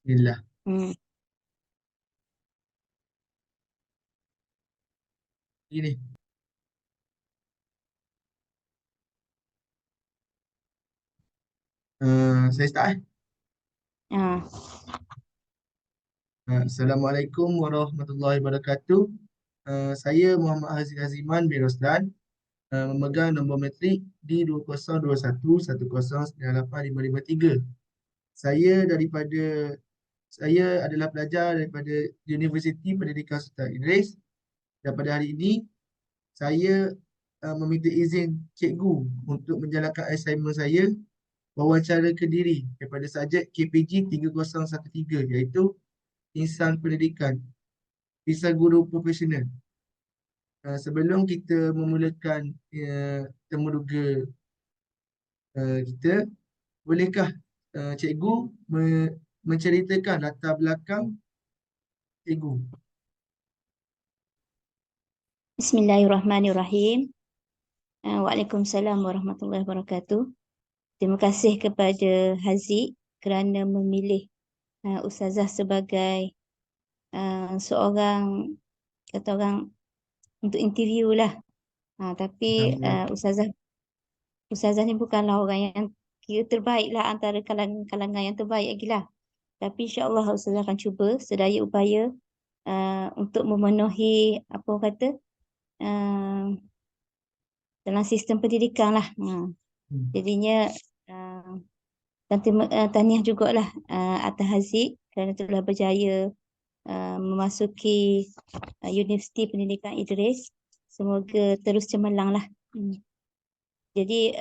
Bismillah. Hmm. Ini, saya start eh. Ah. Assalamualaikum warahmatullahi wabarakatuh. Saya Muhammad Haziq Haziman bin Roslan, memegang nombor matrik di 202101098553. Saya daripada saya adalah pelajar daripada Universiti Pendidikan Sultan Idris, dan pada hari ini saya meminta izin cikgu untuk menjalankan assignment saya wawancara kediri daripada subjek KPG 3013, iaitu Insan Pendidikan, Insan Guru Profesional. Sebelum kita memulakan temuduga kita, bolehkah cikgu menceritakan latar belakang cikgu? Bismillahirrahmanirrahim. Waalaikumsalam warahmatullahi wabarakatuh. Terima kasih kepada Haziq kerana memilih Ustazah sebagai seorang, kata orang, untuk interview lah. Tapi Alhamdulillah. Ustazah ni bukanlah orang yang kira terbaik lah antara kalangan yang terbaik lagi lah. Tapi insyaAllah Ustazah akan cuba sedaya upaya untuk memenuhi apa orang kata uh, dalam sistem pendidikan lah. Hmm. Jadinya uh, dan tahniah jugalah atas Haziq kerana telah berjaya memasuki Universiti Pendidikan Idris. Semoga terus cemerlang lah. Jadi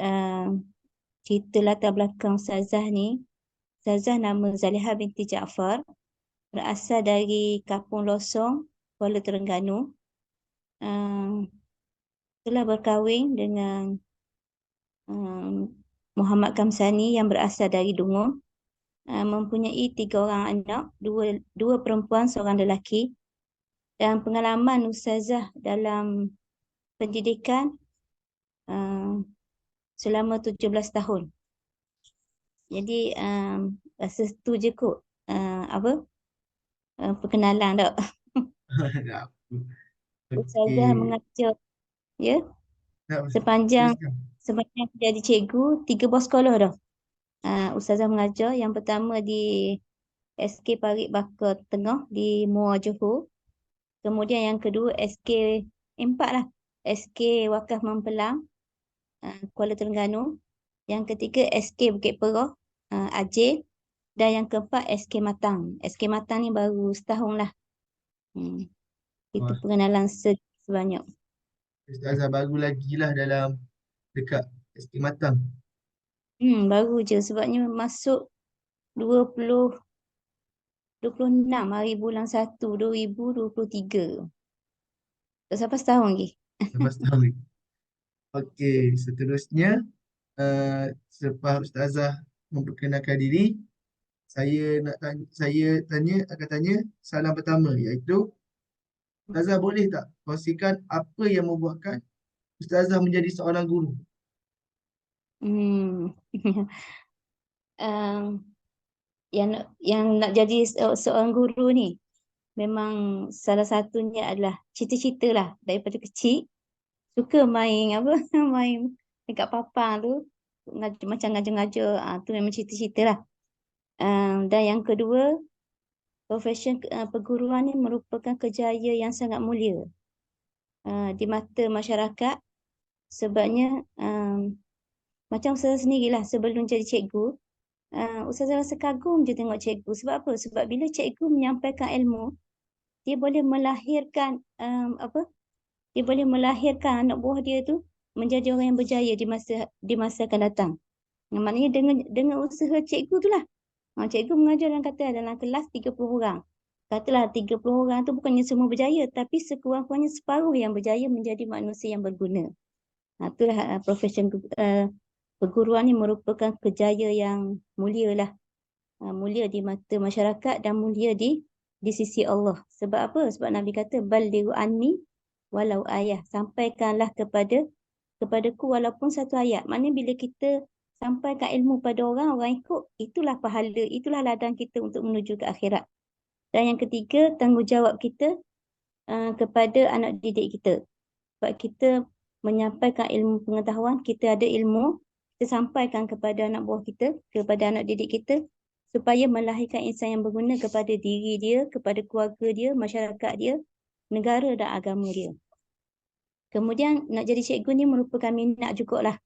cerita latar belakang Ustazah ni, Ustazah nama Zaliha binti Jaafar, berasal dari Kampung Losong, Kuala Terengganu. Telah berkahwin dengan Muhammad Kamsani yang berasal dari Dungun. Mempunyai 3 orang anak, dua perempuan, seorang lelaki. Dan pengalaman Ustazah dalam pendidikan selama 17 tahun. Jadi rasa tu je kot apa perkenalan tak. Tak apa. Ustazah Okey. mengajar ya Tak, sepanjang teruskan. sepanjang jadi cikgu 3 buah sekolah dah. Ustazah mengajar yang pertama di SK Parit Baka Tengah di Muar Johor. Kemudian yang kedua SK, empat lah. SK Wakaf Mempelang, Kuala Terengganu. Yang ketiga SK Bukit Perah, Aceh. Dan yang keempat SK Matang. SK Matang ni baru setahun lah. Itu Wah, pengenalan sebanyak. Ustazah baru lagi lah dalam dekat SK Matang. Baru je sebabnya masuk 20 26 hari bulan 1 2023. Tak sampai setahun lagi. Lepas tahun. Okey, seterusnya, selepas Ustazah memperkenalkan diri, saya akan tanya soalan pertama, iaitu Ustazah boleh tak kongsikan apa yang membuatkan Ustazah menjadi seorang guru? Hmm. Um, yang nak jadi seorang guru ni memang salah satunya adalah cita-cita lah daripada kecil suka main apa main dekat papan tu macam ngajar-ngajar, tu memang cita-cita lah. Dan yang kedua, profession perguruan ni merupakan kerjaya yang sangat mulia di mata masyarakat, sebabnya macam saya sendirilah sebelum jadi cikgu. Ustazah rasa kagum je tengok cikgu. Sebab apa? Sebab bila cikgu menyampaikan ilmu, dia boleh melahirkan dia boleh melahirkan anak buah dia tu menjadi orang yang berjaya di masa akan datang. Maknanya dengan usaha cikgu tu lah. Cikgu mengajar dan kata dalam kelas 30 orang. Katalah 30 orang tu bukannya semua berjaya, tapi sekurang-kurangnya separuh yang berjaya menjadi manusia yang berguna. Itulah profession perguruan ni merupakan kerjaya yang mulia lah. Mulia di mata masyarakat dan mulia di sisi Allah. Sebab apa? Sebab Nabi kata balighu anni walau ayah, sampaikanlah kepadaku walaupun satu ayat. Maknanya bila kita sampaikan ilmu pada orang, orang ikut, itulah pahala, itulah ladang kita untuk menuju ke akhirat. Dan yang ketiga, tanggungjawab kita kepada anak didik kita. Sebab kita menyampaikan ilmu pengetahuan, kita ada ilmu, kita sampaikan kepada anak buah kita, kepada anak didik kita, supaya melahirkan insan yang berguna kepada diri dia, kepada keluarga dia, masyarakat dia, negara dan agama dia. Kemudian nak jadi cikgu ni merupakan minat jugalah.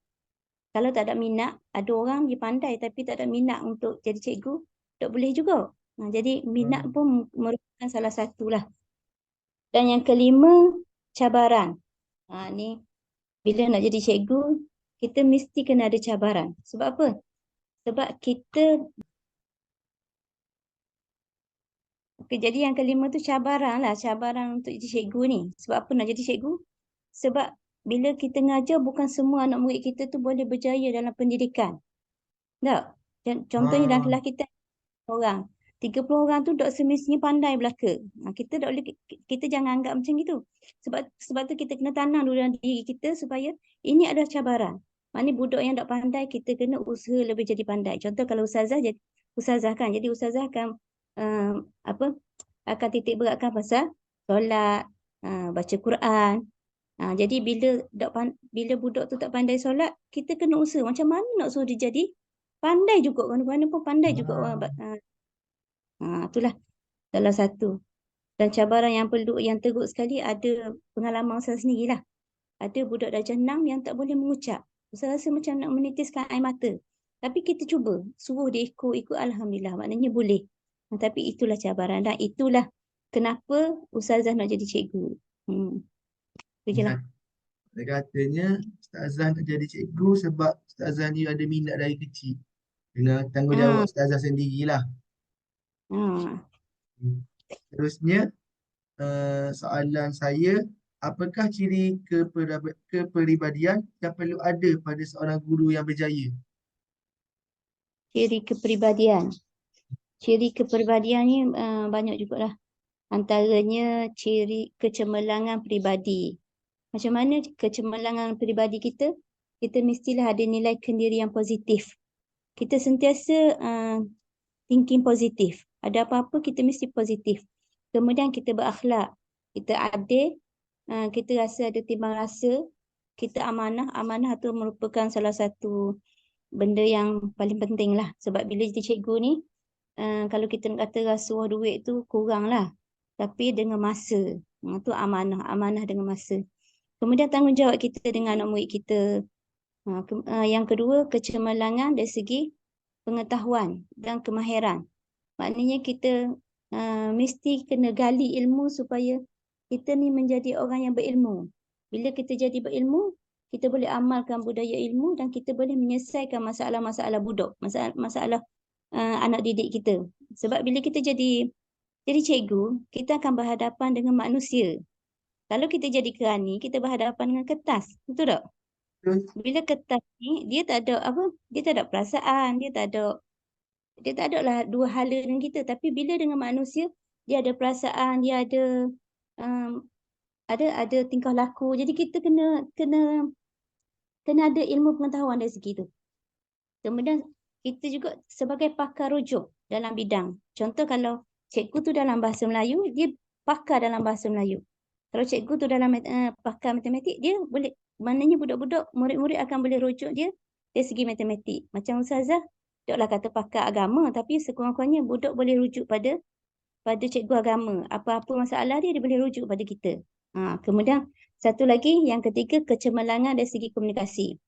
Kalau tak ada minat, ada orang dia pandai tapi tak ada minat untuk jadi cikgu, tak boleh juga. Jadi minat pun merupakan salah satulah. Dan yang kelima, cabaran. Ni bila nak jadi cikgu, kita mesti kena ada cabaran. Sebab apa? Sebab kita jadi yang kelima tu cabaran lah, cabaran untuk jadi cikgu ni. Sebab apa nak jadi cikgu? Sebab bila kita ngajar, bukan semua anak murid kita tu boleh berjaya dalam pendidikan. Tak? Contohnya dalam kelas kita orang, 30 orang tu tak semestinya pandai belaka. Kita tak boleh, kita jangan anggap macam gitu. Sebab tu kita kena tanam dulu dalam diri kita supaya ini adalah cabaran. Maknanya budak yang tak pandai, kita kena usaha lebih jadi pandai. Contoh kalau ustazah jadi ustazah kan, jadi ustazah akan akan titik beratkan pasal solat, baca Quran. Jadi bila budak tu tak pandai solat, kita kena usaha macam mana nak suruh dia jadi pandai juga, mana-mana pun pandai juga. Itulah salah satu. Dan cabaran yang teruk sekali, ada pengalaman saya sendirilah. Ada budak darjah 6 yang tak boleh mengucap. Saya rasa macam nak menitiskan air mata. Tapi kita cuba suruh dia ikut, alhamdulillah, maknanya boleh. Tapi itulah cabaran dan itulah kenapa ustazah nak jadi cikgu. Itu je lah. Katanya ustazah nak jadi cikgu sebab ustazah ni ada minat dari kecil. Dengan tanggungjawab ustazah sendirilah. Terusnya, soalan saya, apakah ciri kepribadian yang perlu ada pada seorang guru yang berjaya? Ciri kepribadian. Ciri kepribadian ni banyak jugalah. Antaranya ciri kecemerlangan peribadi. Macam mana kecemerlangan peribadi kita? Kita mestilah ada nilai kendiri yang positif. Kita sentiasa thinking positif. Ada apa-apa kita mesti positif. Kemudian kita berakhlak. Kita adil. Kita rasa ada timbang rasa. Kita amanah. Amanah tu merupakan salah satu benda yang paling penting lah. Sebab bila jadi cikgu ni, kalau kita nak kata rasuah duit tu kurang lah. Tapi dengan masa. Tu amanah. Amanah dengan masa. Kemudian tanggungjawab kita dengan anak murid kita. Yang kedua, kecemerlangan dari segi pengetahuan dan kemahiran. Maknanya kita mesti kena gali ilmu supaya kita ni menjadi orang yang berilmu. Bila kita jadi berilmu, kita boleh amalkan budaya ilmu dan kita boleh menyelesaikan masalah-masalah budak, masalah anak didik kita. Sebab bila kita jadi cikgu, kita akan berhadapan dengan manusia. Kalau kita jadi kerani, kita berhadapan dengan kertas. Betul tak? Bila kertas ni, dia tak ada perasaan, dia tak ada lah dua hala dengan kita. Tapi bila dengan manusia, dia ada perasaan, dia ada tingkah laku. Jadi kita kena ada ilmu pengetahuan dari segi tu. Kemudian kita juga sebagai pakar rujuk dalam bidang. Contoh kalau cikgu tu dalam bahasa Melayu, dia pakar dalam bahasa Melayu. Kalau cikgu tu dalam pakar matematik, dia boleh, maknanya budak-budak, murid-murid akan boleh rujuk dia dari segi matematik. Macam ustazah, taklah kata pakar agama, tapi sekurang-kurangnya budak boleh rujuk pada cikgu agama. Apa-apa masalah dia boleh rujuk pada kita. Kemudian satu lagi, yang ketiga, kecemerlangan dari segi komunikasi.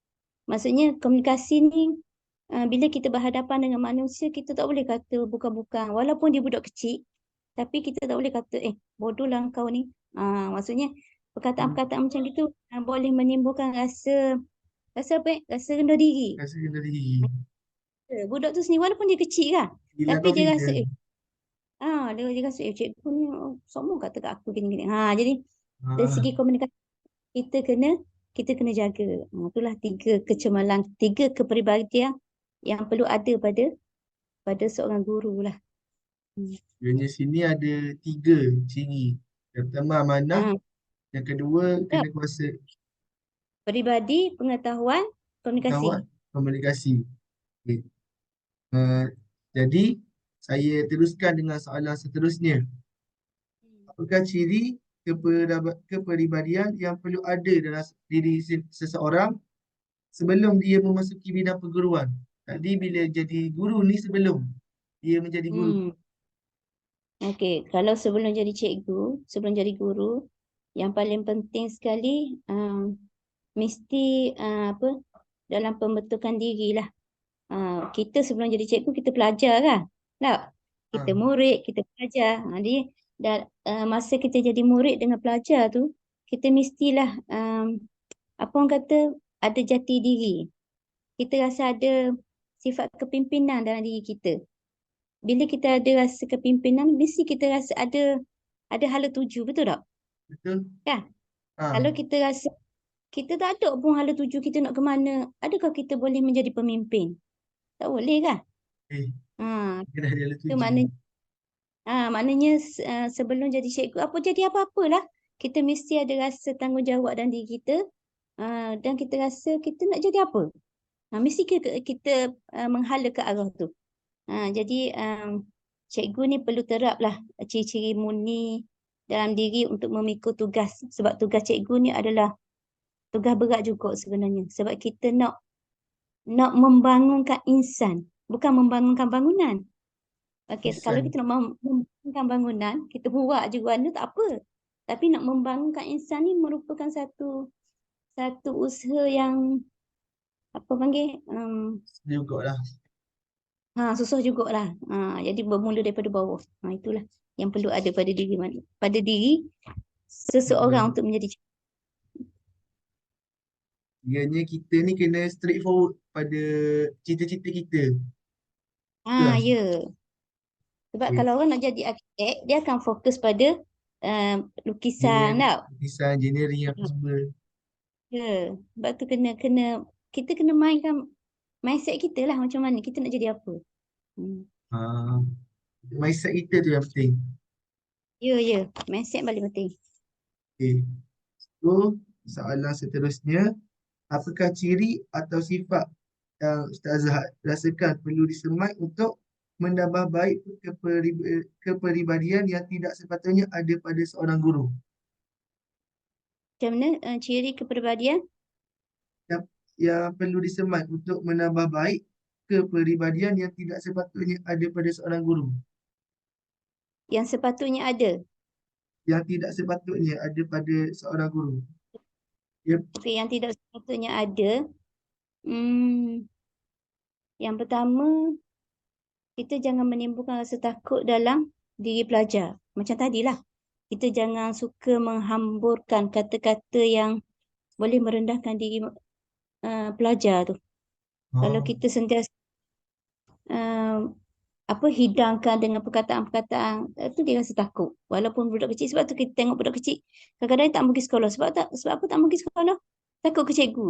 Maksudnya komunikasi ni, bila kita berhadapan dengan manusia, kita tak boleh kata bukan-bukan. Walaupun dia budak kecil, tapi kita tak boleh kata, bodohlah kau ni. Maksudnya perkataan-perkataan macam itu boleh menimbulkan rasa apa? Rasa rendah diri. Rasa rendah diri. Budak tu sendiri walaupun dia kecil kan, tapi dia rasa dia rasa cikgu ni semua kata kat aku gini-gini. Jadi dari segi komunikasi kita kena jaga. Itulah tiga kepribadian yang perlu ada pada seorang guru lah. Di sini ada 3 ciri. Yang pertama amanah, yang kedua kena kuasa peribadi, pengetahuan, komunikasi. komunikasi. Okey. Uh, jadi saya teruskan dengan soalan seterusnya. Apakah ciri kepribadian yang perlu ada dalam diri seseorang sebelum dia memasuki bidang perguruan? Tadi bila jadi guru ni sebelum dia menjadi guru. Hmm. Okey, kalau sebelum jadi cikgu, sebelum jadi guru, yang paling penting sekali mesti apa dalam pembentukan diri lah. Kita sebelum jadi cikgu kita pelajar kan? Tak? Kita Ha, murid, kita pelajar. Jadi masa kita jadi murid dengan pelajar tu, kita mestilah apa orang kata ada jati diri. Kita rasa ada sifat kepimpinan dalam diri kita. Bila kita ada rasa kepimpinan, mesti kita rasa ada hala tuju, betul tak? betul? Kan? Ha, Kalau kita rasa kita tak ada pun hala tuju kita nak ke mana, adakah kita boleh menjadi pemimpin? Tak boleh kan? eh, Ha, dia dah ada itu tuju. maknanya sebelum jadi cikgu, apa jadi apa-apalah, kita mesti ada rasa tanggungjawab dalam diri kita dan kita rasa kita nak jadi apa. Mesti kita menghala ke arah tu. Jadi cikgu ni perlu teraplah ciri-ciri murni dalam diri untuk memikul tugas. Sebab tugas cikgu ni adalah tugas berat juga sebenarnya. Sebab kita nak membangunkan insan, bukan membangunkan bangunan. Okey, kalau Insan. kita nak membangunkan bangunan, kita buat je warna tak apa. Tapi nak membangunkan insan ni merupakan satu satu usaha yang apa panggil Jugalah. susah jugalah. Jadi bermula daripada bawah. Itulah yang perlu ada pada diri seseorang Cikgu. untuk menjadi cikgu. Kiranya kita ni kena straightforward pada cita-cita kita. Betul lah. Ya. Sebab Okay. kalau orang nak jadi arkitek, dia akan fokus pada lukisan tau. Design, engineering apa Hmm, semua. Ya. Sebab tu kena kena kita kena mainkan mindset kita lah macam mana kita nak jadi apa. Hmm. Ha, mindset kita tu yang penting. Ya, ya. Mindset paling penting. Okay. So, soalan seterusnya. Apakah ciri atau sifat yang Ustazah rasakan perlu disemai untuk menambah baik kepribadian yang tidak sepatutnya ada pada seorang guru? Macam mana ciri kepribadian Yang, yang perlu disemai untuk menambah baik kepribadian yang tidak sepatutnya ada pada seorang guru. yang sepatutnya ada? Yang tidak sepatutnya ada pada seorang guru. Ya, Okey, yang tidak sepatutnya ada. Hmm, yang pertama, kita jangan menimbulkan rasa takut dalam diri pelajar. Macam tadilah. Kita jangan suka menghamburkan kata-kata yang boleh merendahkan diri pelajar tu. Kalau oh, kita sentiasa uh, hidangkan dengan perkataan-perkataan tu dia rasa takut. Walaupun budak kecil, sebab tu kita tengok budak kecil kadang-kadang tak pergi sekolah. Sebab apa tak pergi sekolah? Takut ke cikgu.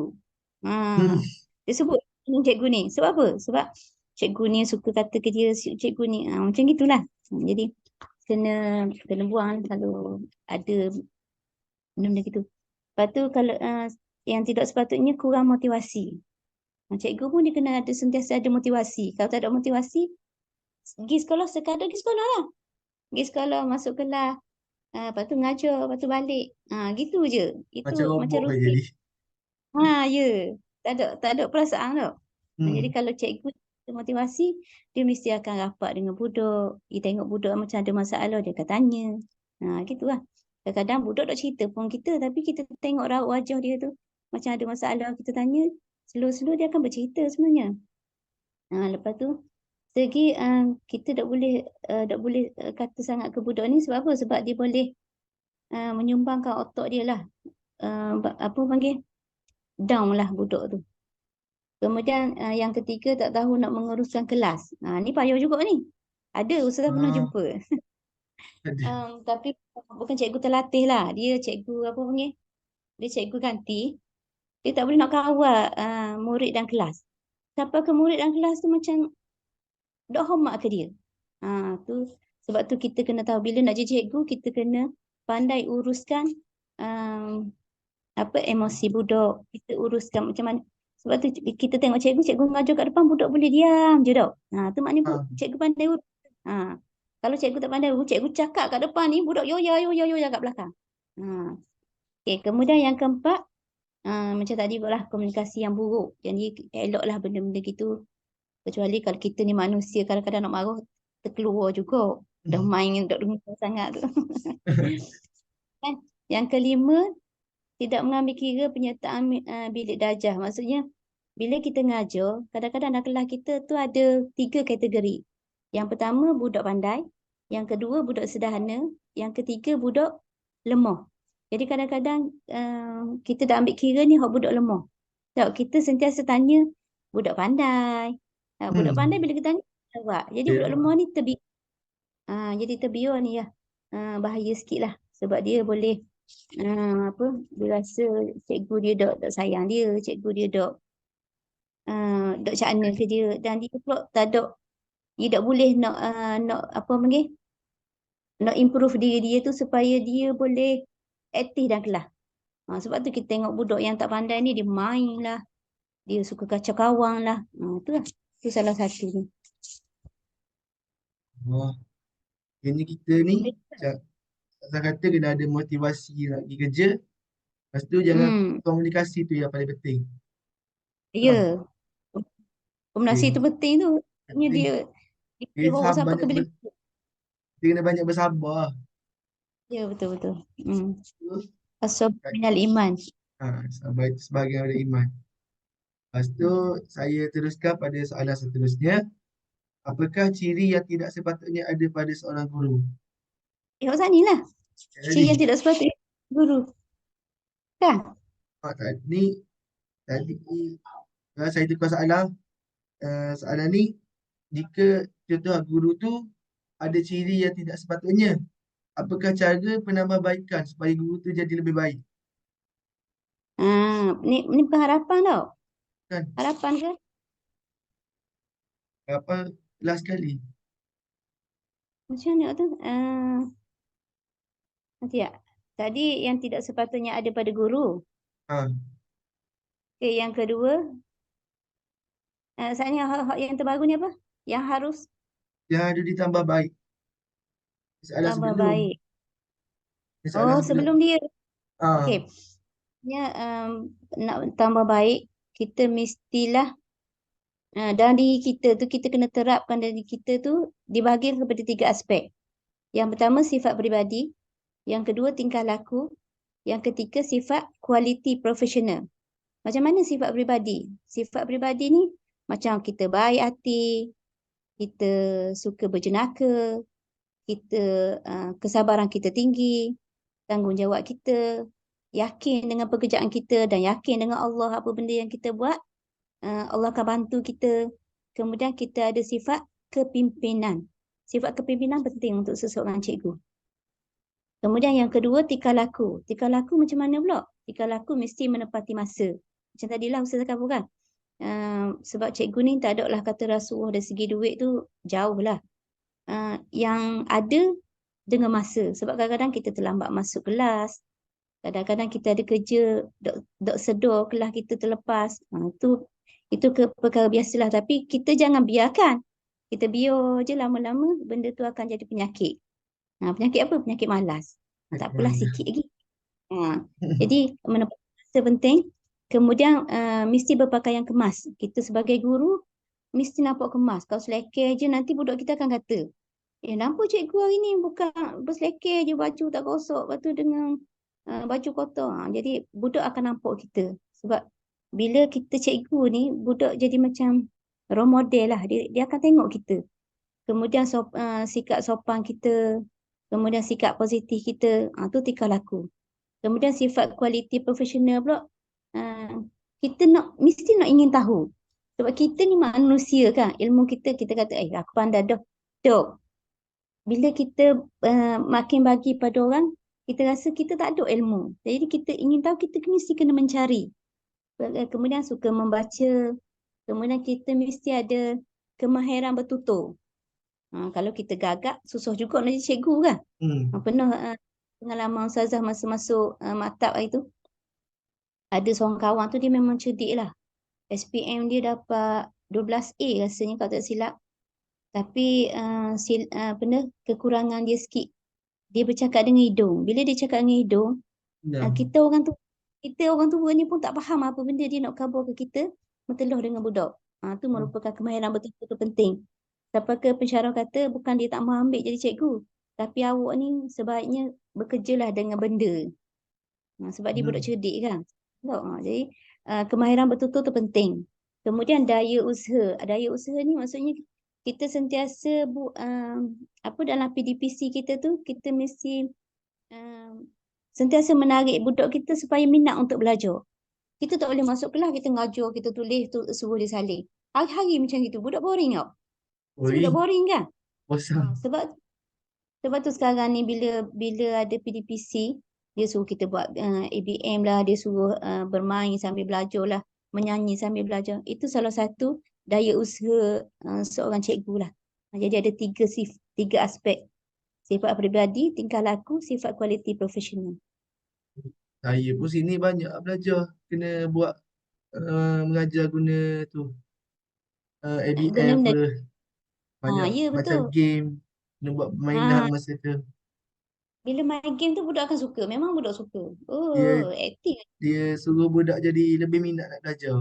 hmm, Dia sebut ni cikgu ni. Sebab apa? Sebab cikgu ni suka kata ke dia cikgu ni. Macam gitulah. Jadi kena kena buang kalau ada benda-benda gitu. Lepas tu kalau yang tidak sepatutnya kurang motivasi. Cikgu pun dia kena ada sentiasa ada motivasi. Kalau tak ada motivasi, pergi sekolah sekadar pergi sekolah lah. Pergi sekolah, masuk kelas, lepas tu mengajar, lepas tu balik. Gitu je. Itu macam macam robot lah rutin. jadi. Ya. Tak ada perasaan tau. Jadi Hmm. kalau cikgu ada motivasi, dia mesti akan rapat dengan budak. Dia tengok budak macam ada masalah, dia akan tanya. Gitu lah. Kadang-kadang budak tak cerita pun kita, tapi kita tengok raut wajah dia tu. Macam ada masalah, kita tanya. Slow-slow dia akan bercerita sebenarnya. Lepas tu, segi kita tak boleh kata sangat ke budak ni sebab apa? Sebab dia boleh menyumbangkan otak dia lah. Apa panggil? Down lah budak tu. Kemudian yang ketiga tak tahu nak menguruskan kelas. Ni payah juga ni. Ada ustazah pernah Ah, jumpa. ada. Tapi bukan cikgu terlatih lah. Dia cikgu apa panggil? Dia cikgu ganti. Dia tak boleh nak kawal murid dan kelas. Sampai ke murid dan kelas tu macam dok hormat ke dia. Tu sebab tu kita kena tahu bila nak jadi cikgu kita kena pandai uruskan um, emosi budak. Kita uruskan macam mana. Sebab tu kita tengok cikgu mengajar kat depan budak boleh diam je tau. Tu maknanya Ha. cikgu pandai urut. Kalau cikgu tak pandai urut, cikgu cakap kat depan ni budak yoya kat belakang. Okay, kemudian yang keempat, macam tadi lah komunikasi yang buruk. Jadi eloklah benda-benda gitu. Kecuali kalau kita ni manusia kadang-kadang nak marah terkeluar juga. Dah main dok dengar sangat tu. Kan? Yang kelima, tidak mengambil kira penyertaan bilik darjah. Maksudnya bila kita ngajar, kadang-kadang dalam kelas kita tu ada 3 kategori. Yang pertama budak pandai, yang kedua budak sederhana, yang ketiga budak lemah. Jadi kadang-kadang kita dah ambil kira ni hak budak lemah. Tak, kita sentiasa tanya budak pandai. Budak pandai bila kita tanya jawab. Jadi budak lemah ni jadi terbiar ni ya. Bahaya sikit lah. Sebab dia boleh dia rasa cikgu dia dok sayang dia, cikgu dia dok cakna ke dia, dan dia pula dia tak boleh nak apa panggil, nak improve diri dia tu supaya dia boleh aktif dalam kelas. Sebab tu kita tengok budak yang tak pandai ni dia main lah, dia suka kacau kawan lah. Tu lah, tu salah satu ni. Jadi kita ni saya kata kena ada motivasi nak pergi kerja. Lepas tu jangan komunikasi tu yang paling penting. Ya, komunikasi tu Okay. penting tu. Maksudnya dia Dia bawa siapa ke banyak bilik. dia kena banyak bersabar. Ya, betul-betul. Terus, Asal minal iman. sabar itu sebahagian dari iman. Lepas tu saya teruskan pada soalan seterusnya. Apakah ciri yang tidak sepatutnya ada pada seorang guru? Awak ni lah. Ciri yang Jadi, tidak sepatutnya guru. Kan? tadi saya tukar soalan. Soalan ni, jika contoh guru tu ada ciri yang tidak sepatutnya, apakah cara penambahbaikan supaya guru tu jadi lebih baik? Ni bukan harapan tau. Kan? Harapan ke? Apa last sekali? Macam mana tu? Nanti ya. Tadi yang tidak sepatutnya ada pada guru. Ha, Okay, yang kedua, sebenarnya hak yang terbaru ni apa? Yang harus yang ada ditambah baik. Soalan tambah sebelum. baik. Soalan sebelum. Sebelum dia. Ha, Okay. Nak tambah baik, kita mestilah dari kita tu, kita kena terapkan dari kita tu dibagi kepada 3 aspek. Yang pertama sifat peribadi, yang kedua tingkah laku, yang ketiga sifat kualiti profesional. Macam mana sifat peribadi? Sifat peribadi ni macam kita baik hati, kita suka berjenaka, kita kesabaran kita tinggi, tanggungjawab kita, yakin dengan pekerjaan kita dan yakin dengan Allah, apa benda yang kita buat, Allah akan bantu kita. Kemudian kita ada sifat kepimpinan. Sifat kepimpinan penting untuk seseorang cikgu. Kemudian yang kedua, tingkah laku. Tingkah laku macam mana pula? Tingkah laku mesti menepati masa. Macam tadilah Ustaz cakap kan. Sebab cikgu ni tak ada lah kata rasuah dari segi duit tu, jauh lah. Yang ada dengan masa. Sebab kadang-kadang kita terlambat masuk kelas. Kadang-kadang kita ada kerja, dok sedar kelas kita terlepas. Itu perkara biasalah. Tapi kita jangan biarkan. Kita biar je lama-lama benda tu akan jadi penyakit. Penyakit apa? Penyakit malas. Tak apalah, sikit lagi. Jadi menepati masa penting. Kemudian mesti berpakaian kemas. Kita sebagai guru mesti nampak kemas. Kalau selekeh je nanti budak kita akan kata, nampak cikgu hari ni bukan berselekeh je, baju tak gosok, lepas tu dengan baju kotor. Jadi budak akan nampak kita. Sebab bila kita cikgu ni, budak jadi macam role model lah. Dia akan tengok kita. Kemudian sikap sopan kita, kemudian sikap positif kita, tu tingkah laku. Kemudian sifat kualiti profesional pula, kita mesti nak ingin tahu. Sebab kita ni manusia kan, ilmu kita kata, aku pandai dah. Dok. Bila kita makin bagi pada orang, kita rasa kita tak ada ilmu. Jadi kita ingin tahu, kita mesti kena mencari. Kemudian suka membaca. Kemudian kita mesti ada kemahiran bertutur. Kalau kita gagap, susah juga nak jadi cikgu kan. Pernah pengalaman Ustazah masa masuk maktab hari tu. Ada seorang kawan tu dia memang cerdik lah. SPM dia dapat 12A rasanya kalau tak silap. Tapi benda kekurangan dia sikit. Dia bercakap dengan hidung. Bila dia cakap dengan hidung, Ya. kita orang tua ni pun tak faham apa benda dia nak khabar ke kita, menteluh dengan budak. Tu merupakan kemahiran betul-betul penting. Siapa ke pensyarah kata bukan dia tak mahu ambil jadi cikgu, tapi awak ni sebaiknya bekerjalah dengan benda. Sebab dia budak Hmm. cerdik kan. Tahu? Jadi kemahiran betul-betul tu penting. Kemudian daya usaha. Daya usaha ni maksudnya kita sentiasa apa dalam PDPC kita tu kita mesti sentiasa menarik budak kita supaya minat untuk belajar. Kita tak boleh masuk kelas kita ngajar, kita tulis tu suruh dia salin. Hari-hari macam gitu. Budak boring tau. Budak Oi, boring kan? bosan. Sebab tu sekarang ni bila bila ada PDPC, dia suruh kita buat ABM lah, dia suruh bermain sambil belajar lah, menyanyi sambil belajar. Itu salah satu daya usaha seorang cikgu lah. Jadi ada tiga aspek. Sifat peribadi, tingkah laku, sifat kualiti profesional. Saya pun sini banyak belajar. Kena buat mengajar guna tu. ABM Guna-guna. apa. Banyak Ya macam betul. game. Kena buat permainan Ha, masa tu. bila main game tu budak akan suka. Memang budak suka. Dia Oh, aktif. dia suruh budak jadi lebih minat nak belajar.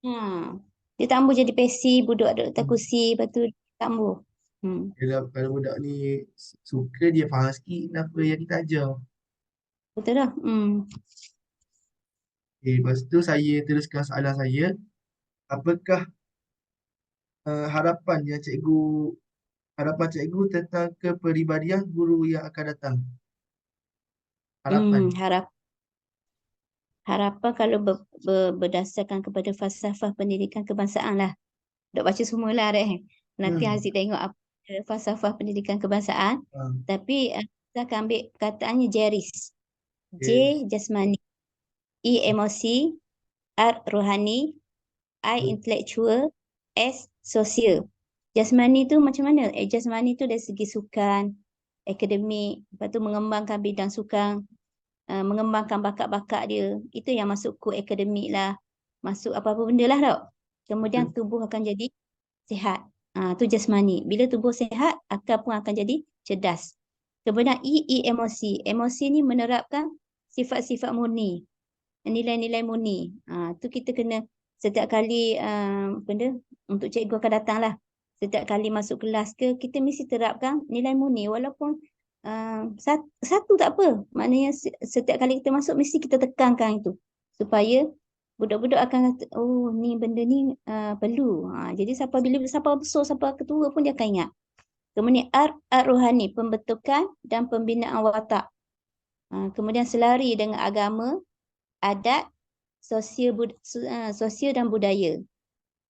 Ha. Dia tambah jadi pesi, budak ada atas Hmm. kursi, lepas tu tambah. Kalau budak ni suka, dia faham sikit apa yang kita ajar. Betul dah. Okay, lepas tu saya teruskan soalan saya. Apakah harapan yang harapan cikgu tentang kepribadian guru yang akan datang? Harapan. Harap harapan kalau berdasarkan kepada falsafah pendidikan kebangsaan lah. Dok baca semualah dah. Nanti Hmm. Haziq tengok apa falsafah pendidikan kebangsaan. Ah, Tapi kita akan ambil perkataannya Jeris. J okay. jasmani, E emosi, R rohani, I intellectual, S sosial. Jasmani tu macam mana? Jasmani tu dari segi sukan, akademik, lepas tu mengembangkan bidang sukan, mengembangkan bakat-bakat dia. Itu yang masuk kod akademik lah. Masuk apa-apa benda lah tau. Kemudian tubuh akan jadi sihat. Tu jasmani. Bila tubuh sihat, akal pun akan jadi cerdas. Kemudian E emosi. Emosi ni menerapkan sifat-sifat murni, nilai-nilai murni. Tu kita kena setiap kali benda untuk cikgu akan datang lah. Setiap kali masuk kelas ke, kita mesti terapkan nilai murni. Walaupun satu tak apa. Maknanya setiap kali kita masuk, mesti kita tekankan itu. Supaya budak-budak akan kata, oh ni benda ni perlu. Jadi siapa besar, siapa ketua pun dia akan ingat. Kemudian R rohani, pembentukan dan pembinaan watak. Kemudian selari dengan agama, adat, sosial dan budaya.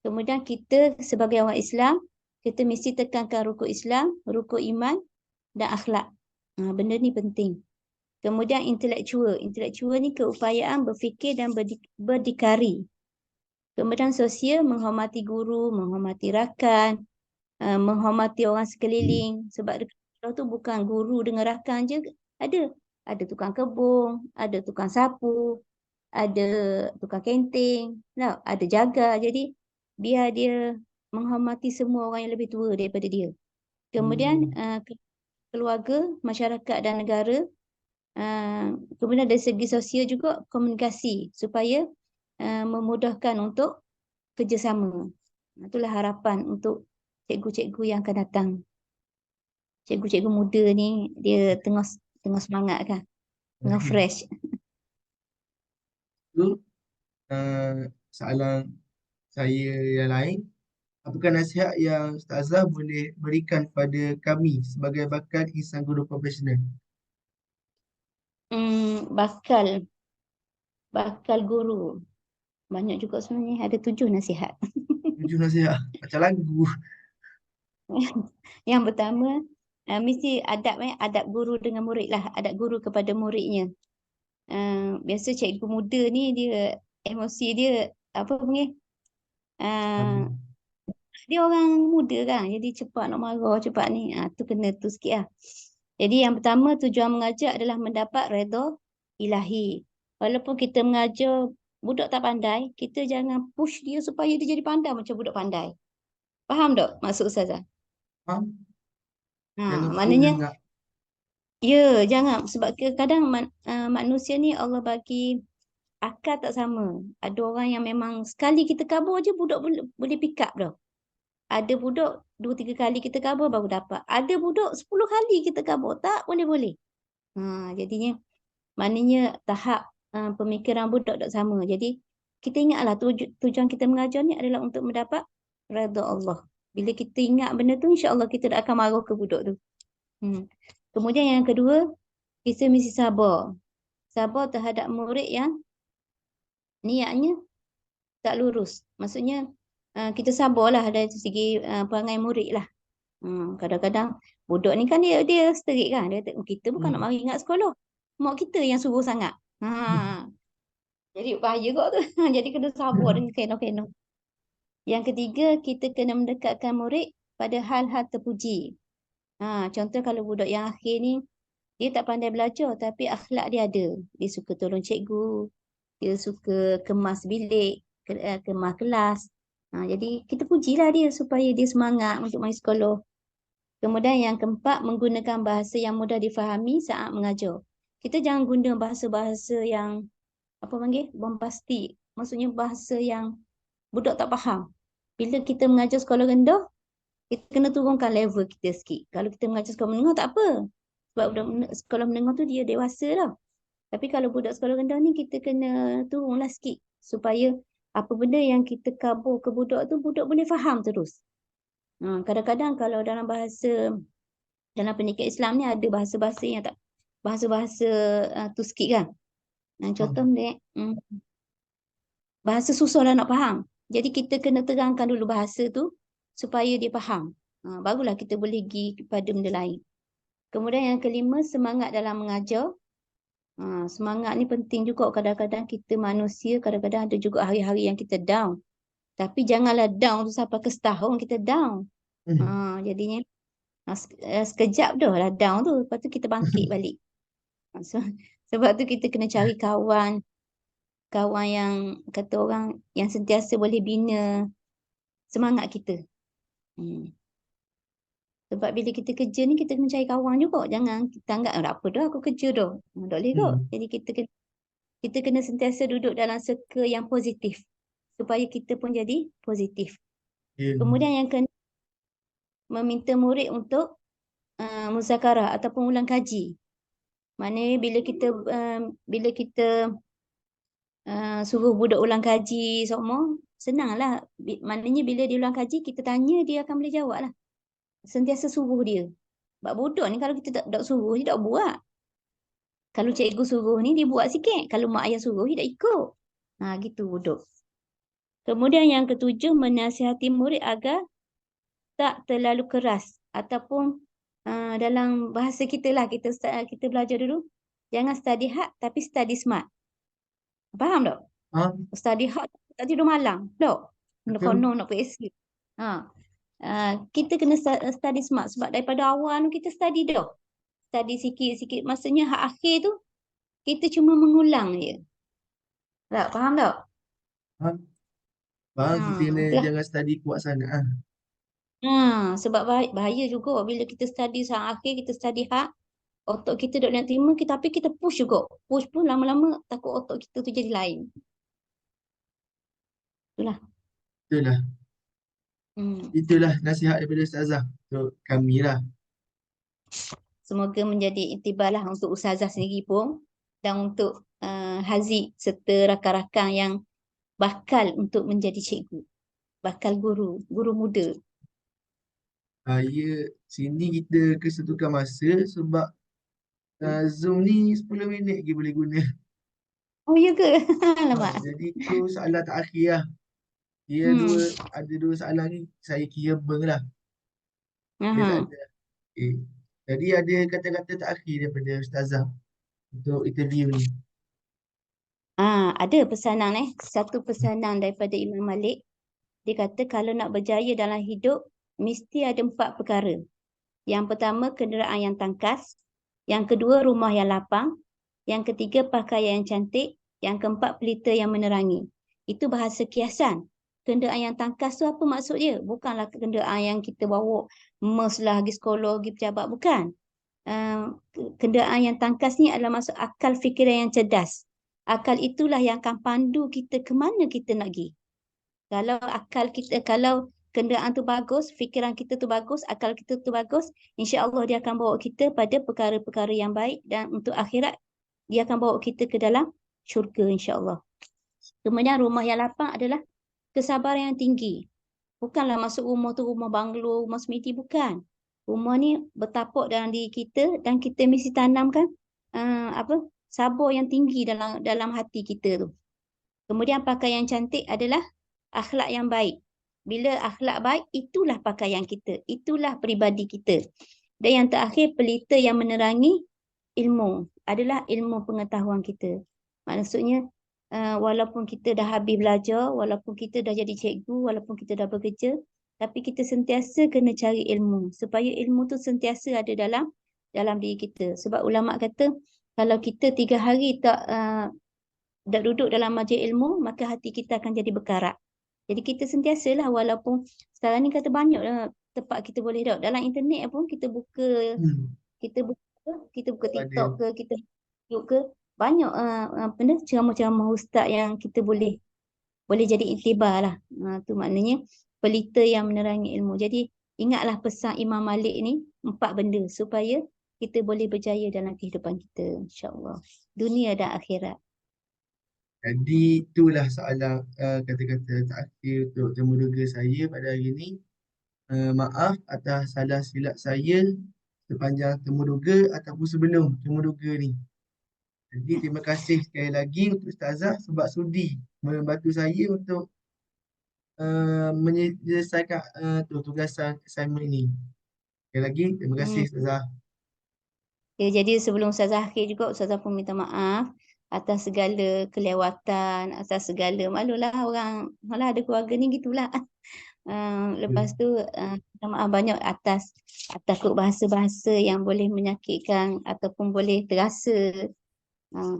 Kemudian kita sebagai orang Islam, kita mesti tekankan rukun Islam, rukun iman dan akhlak. Benda ni penting. Kemudian intelektual. Intelektual ni keupayaan berfikir dan berdikari. Kemudian sosial, menghormati guru, menghormati rakan, menghormati orang sekeliling. Sebab dekat tu bukan guru dengan rakan je. Ada tukang kebun, ada tukang sapu, ada tukang kantin, ada jaga. Jadi biar dia menghormati semua orang yang lebih tua daripada dia. Kemudian Hmm. keluarga, masyarakat dan negara. Kemudian dari segi sosial juga komunikasi supaya memudahkan untuk kerjasama. Itulah harapan untuk cikgu-cikgu yang akan datang. Cikgu-cikgu muda ni dia tengah semangat kan, tengah fresh. Tu soalan saya yang lain. Apakah nasihat yang Ustazah boleh berikan kepada kami sebagai bakal insan guru profesional? Bakal bakal guru. Banyak juga sebenarnya, ada 7 nasihat. 7 nasihat. Macam lagu. Yang pertama, mesti adab guru dengan murid lah, adab guru kepada muridnya. Biasa cikgu muda ni dia emosi dia apa panggil? Uh, Lagu. dia orang muda kan, jadi cepat nak marah, cepat ni. Tu kena tu sikit lah. Jadi yang pertama, tujuan mengajar adalah mendapat redha ilahi. Walaupun kita mengajar budak tak pandai, kita jangan push dia supaya dia jadi pandai macam budak pandai. Faham tak maksud Ustazah? Faham? Ha, Jangan pukul maknanya anak. ya jangan sebab kadang manusia ni Allah bagi akal tak sama. Ada orang yang memang sekali kita kabur je budak boleh pick up dah. Ada budak 2-3 kali kita kabur baru dapat. Ada budak 10 kali kita kabur tak boleh-boleh. Jadinya maknanya tahap pemikiran budak tak sama. Jadi kita ingatlah tujuan kita mengajar ni adalah untuk mendapat redha Allah. Bila kita ingat benda tu, insya-Allah kita tak akan marah ke budak tu. Kemudian yang kedua, kita mesti sabar. Sabar terhadap murid yang niatnya tak lurus. Maksudnya kita sabarlah dari segi perangai murid lah. Kadang-kadang budak ni kan dia sterik kan. Dia kata, kita bukan nak Hmm. mari ingat sekolah. Mak kita yang suruh sangat. Jadi bahaya kau tu. Jadi kena sabar dan kena. Yang ketiga, kita kena mendekatkan murid pada hal-hal terpuji. Contoh kalau budak yang akhir ni, dia tak pandai belajar tapi akhlak dia ada. Dia suka tolong cikgu, dia suka kemas bilik, kemas kelas. Jadi kita pujilah dia supaya dia semangat untuk mari sekolah. Kemudian yang keempat, menggunakan bahasa yang mudah difahami saat mengajar. Kita jangan guna bahasa-bahasa yang apa panggil bombastik. Maksudnya bahasa yang budak tak faham. Bila kita mengajar sekolah rendah, kita kena turunkan level kita sikit. Kalau kita mengajar sekolah menengah tak apa. Sebab budak sekolah menengah tu dia dewasa dah. Tapi kalau budak sekolah rendah ni kita kena turunlah sikit supaya apa benda yang kita kabur ke budak tu budak boleh faham terus. Kadang-kadang kalau dalam pendidikan Islam ni ada bahasa-bahasa yang tak bahasa-bahasa tu sikit kan. Contoh Faham. ni bahasa susah lah nak faham. Jadi kita kena terangkan dulu bahasa tu supaya dia faham. Barulah kita boleh pergi kepada benda lain. Kemudian yang kelima, semangat dalam mengajar. Semangat ni penting juga. Kadang-kadang kita manusia, kadang-kadang ada juga hari-hari yang kita down. Tapi janganlah down tu sampai ke setahun kita down. Jadinya sekejap dah lah down tu. Lepas tu kita bangkit balik. Sebab tu kita kena cari kawan yang kata orang yang sentiasa boleh bina semangat kita. Sebab bila kita kerja ni kita kena cari kawan juga. Jangan kita anggap apa dah aku kerja dah. Tak boleh kot. Jadi kita kena sentiasa duduk dalam circle yang positif supaya kita pun jadi positif. Kemudian yang kena meminta murid untuk muzakarah ataupun ulang kaji. Maknanya bila kita suruh budak ulang kaji semua, senanglah. Maknanya bila dia ulang kaji, kita tanya, dia akan boleh jawab lah. Sentiasa suruh dia. Sebab budak ni kalau kita tak suruh, dia tak buat. Kalau cikgu suruh ni, dia buat sikit. Kalau mak ayah suruh, dia tak ikut. Gitu budak. Kemudian yang ketujuh, menasihati murid agar tak terlalu keras. Ataupun dalam bahasa kita lah, kita belajar dulu. Jangan study hard, tapi study smart. Faham tak? Study hard tak tidur malam. Tak? Nak konon, nak PSU. Kita kena study smart. Sebab daripada awal kita study dah. Study sikit-sikit. Maksudnya hak akhir tu, kita cuma mengulang je. Tak? Faham tak? Faham, kita kena jangan study kuat sangat. Sebab bahaya juga bila kita study saat akhir, kita study hard. Otak kita tak nak terima, tapi kita push juga. Push pun lama-lama takut otak kita tu jadi lain. Itulah. Itulah nasihat daripada Ustazah untuk kami lah. Semoga menjadi iktibarlah untuk Ustazah sendiri pun dan untuk Haziq serta rakan-rakan yang bakal untuk menjadi cikgu. Bakal guru muda. Ya, sini kita kesetukan masa sebab Zoom ni 10 minit lagi boleh guna. Oh, ya ke? Alamak. Jadi tu soalan terakhir lah. Dia ada dua soalan ni, saya kira beng lah. Dia tak ada. Jadi ada kata-kata terakhir daripada Ustazah untuk interview ni. Ada pesanan satu pesanan daripada Imam Malik. Dia kata kalau nak berjaya dalam hidup, mesti ada 4 perkara. Yang pertama, kenderaan yang tangkas. Yang kedua, rumah yang lapang. Yang ketiga, pakaian yang cantik. Yang keempat, pelita yang menerangi. Itu bahasa kiasan. Kenderaan yang tangkas tu apa maksud dia? Bukanlah kenderaan yang kita bawa MERS lah, pergi sekolah, pergi pejabat. Bukan. Kenderaan yang tangkas ni adalah maksud akal fikiran yang cerdas. Akal itulah yang akan pandu kita ke mana kita nak pergi. Kalau akal kita, kalau kenderaan tu bagus, fikiran kita tu bagus, akal kita tu bagus, insya-Allah dia akan bawa kita pada perkara-perkara yang baik, dan untuk akhirat dia akan bawa kita ke dalam syurga, insya-Allah. Kemudian rumah yang lapang adalah kesabaran yang tinggi. Bukanlah masuk rumah tu rumah banglo, rumah semiti, bukan. Rumah ni bertapak dalam diri kita dan kita mesti tanamkan sabar yang tinggi dalam hati kita tu. Kemudian pakaian yang cantik adalah akhlak yang baik. Bila akhlak baik, itulah pakaian kita, itulah peribadi kita. Dan yang terakhir, pelita yang menerangi ilmu adalah ilmu pengetahuan kita. Maksudnya walaupun kita dah habis belajar, walaupun kita dah jadi cikgu, walaupun kita dah bekerja, tapi kita sentiasa kena cari ilmu supaya ilmu tu sentiasa ada dalam diri kita. Sebab ulama kata kalau kita 3 hari tak duduk dalam majlis ilmu, maka hati kita akan jadi berkarat. Jadi kita sentiasalah, walaupun sekarang ni kata banyak tempat kita boleh duduk. Dalam internet pun kita buka TikTok ke, kita YouTube ke, banyak ceramah-ceramah ustaz yang kita boleh jadi iktibar lah. Tu maknanya pelita yang menerangi ilmu. Jadi ingatlah pesan Imam Malik ni 4 benda supaya kita boleh berjaya dalam kehidupan kita, insya-Allah, dunia dan akhirat. Jadi itulah soalan kata-kata terakhir untuk temuduga saya pada hari ini. Maaf atas salah silap saya sepanjang temuduga ataupun sebelum temuduga ni. Jadi terima kasih sekali lagi untuk Ustazah sebab sudi membantu saya untuk menyelesaikan tugasan assignment ini. Sekali lagi terima kasih Ustazah. Okay, jadi sebelum Ustazah akhir juga, Ustazah pun minta maaf atas segala kelewatan, atas segala, malulah orang, malah ada keluarga ni gitulah. Lepas tu minta maaf banyak atas bahasa-bahasa yang boleh menyakitkan ataupun boleh terasa.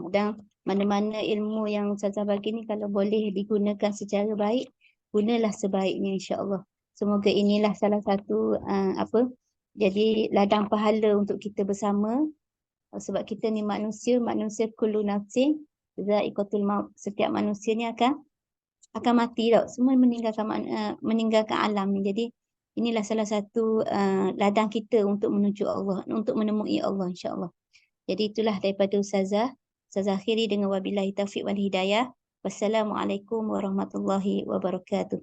Dan mana-mana ilmu yang Ustazah bagi ni kalau boleh digunakan secara baik, gunalah sebaiknya, insya-Allah. Semoga inilah salah satu jadi ladang pahala untuk kita bersama. Sebab kita ni manusia kullu nafsin dha'iqatul maut. Setiap manusia ni akan mati tau. Semua meninggalkan alam ni. Jadi inilah salah satu ladang kita untuk menuju Allah, untuk menemui Allah, insya-Allah. Jadi itulah daripada Ustazah. Ustazah akhiri dengan wabillahi taufiq wal hidayah. Wassalamualaikum warahmatullahi wabarakatuh.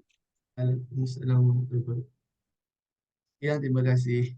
Waalaikumsalam warahmatullahi wabarakatuh. Ya, terima kasih.